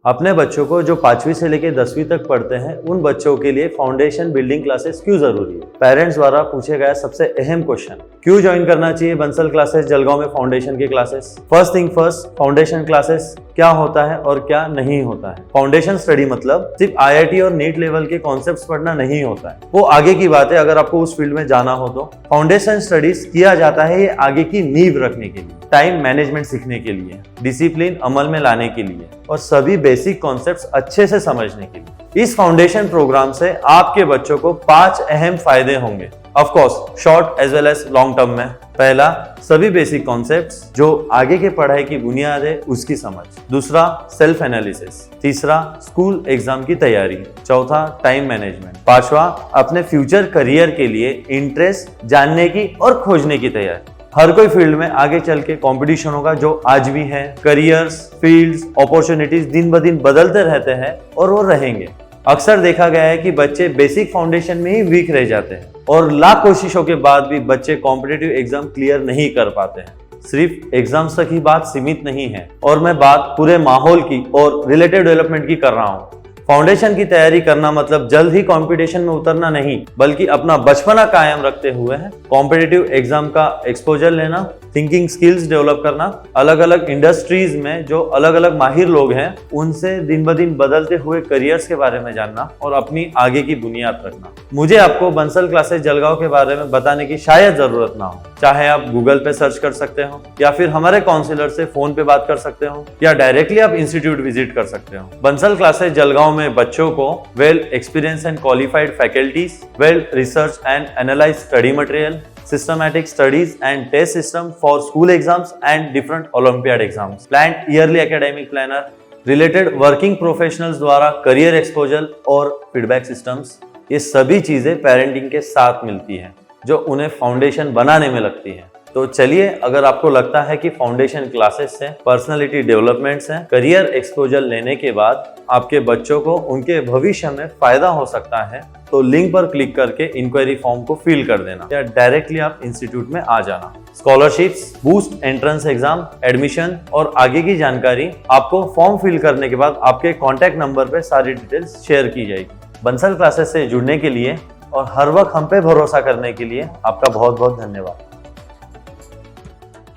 अपने बच्चों को जो 5वीं से लेकर 10वीं तक पढ़ते हैं उन बच्चों के लिए फाउंडेशन बिल्डिंग क्लासेस क्यों जरूरी है? पेरेंट्स द्वारा पूछे गया सबसे अहम क्वेश्चन, क्यों ज्वाइन करना चाहिए बंसल क्लासेस जलगांव में फाउंडेशन की classes? First thing first, foundation classes क्या होता है और क्या नहीं होता है? फाउंडेशन स्टडी मतलब सिर्फ IIT और नीट लेवल के कॉन्सेप्ट्स पढ़ना नहीं होता है, वो आगे की बात है। अगर आपको उस फील्ड में जाना हो तो फाउंडेशन स्टडीज किया जाता है ये आगे की नींव रखने के लिए, टाइम मैनेजमेंट सीखने के लिए, डिसिप्लिन अमल में लाने के लिए और सभी बेसिक कॉन्सेप्ट्स अच्छे से समझने के लिए। इस फाउंडेशन प्रोग्राम से आपके बच्चों को 5 अहम फायदे होंगे, of course short as well as long term में। पहला, सभी बेसिक कॉन्सेप्ट्स जो आगे के पढ़ाई की बुनियाद है उसकी समझ। दूसरा, सेल्फ एनालिसिस। तीसरा, स्कूल एग्जाम की तैयारी। चौथा, टाइम मैनेजमेंट। पांचवा, अपने फ्यूचर करियर के लिए इंटरेस्ट जानने की और खोजने की तैयारी। हर कोई फील्ड में आगे चल के कॉम्पिटिशन होगा जो आज भी है। करियर्स, फील्ड्स, अपॉर्चुनिटीज दिन ब दिन बदलते रहते हैं और वो रहेंगे। अक्सर देखा गया है कि बच्चे बेसिक फाउंडेशन में ही वीक रह जाते हैं और लाख कोशिशों के बाद भी बच्चे कॉम्पिटिटिव एग्जाम क्लियर नहीं कर पाते हैं। सिर्फ एग्जाम्स तक ही बात सीमित नहीं है और मैं बात पूरे माहौल की और रिलेटिव डेवलपमेंट की कर रहा हूँ। फाउंडेशन की तैयारी करना मतलब जल्द ही कंपटीशन में उतरना नहीं, बल्कि अपना बचपना कायम रखते हुए कॉम्पिटिटिव एग्जाम का एक्सपोजर लेना, थिंकिंग स्किल्स डेवलप करना, अलग अलग इंडस्ट्रीज में जो अलग अलग माहिर लोग हैं उनसे दिन ब दिन बदलते हुए करियर्स के बारे में जानना और अपनी आगे की बुनियाद रखना। मुझे आपको बंसल क्लासेस जलगांव के बारे में बताने की शायद जरूरत ना हो, चाहे आप गूगल पे सर्च कर सकते हो या फिर हमारे काउंसलर से फोन पे बात कर सकते हो या डायरेक्टली आप इंस्टीट्यूट विजिट कर सकते हो। बंसल क्लासेस जलगांव में बच्चों को well experience and qualified faculties, well research and analyse study material, systematic studies and test system for school exams and different Olympiad exams, planned yearly academic planner, related working professionals द्वारा career exposure और feedback systems, ये सभी चीजें parenting के साथ मिलती हैं जो उन्हें फाउंडेशन बनाने में लगती है। तो चलिए, अगर आपको लगता है कि फाउंडेशन क्लासेस से पर्सनालिटी डेवलपमेंट से करियर एक्सपोजर लेने के बाद आपके बच्चों को उनके भविष्य में फायदा हो सकता है, तो लिंक पर क्लिक करके इंक्वायरी फॉर्म को फिल कर देना या डायरेक्टली आप इंस्टीट्यूट में आ जाना। Scholarships, boost entrance exam, admission और आगे की जानकारी आपको फॉर्म फिल करने के बाद आपके कॉन्टैक्ट नंबर पे सारी डिटेल्स शेयर की जाएगी। बंसल क्लासेस से जुड़ने के लिए और हर वक्त हम पे भरोसा करने के लिए आपका बहुत बहुत धन्यवाद।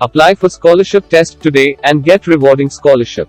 Apply for scholarship test today and get rewarding scholarship.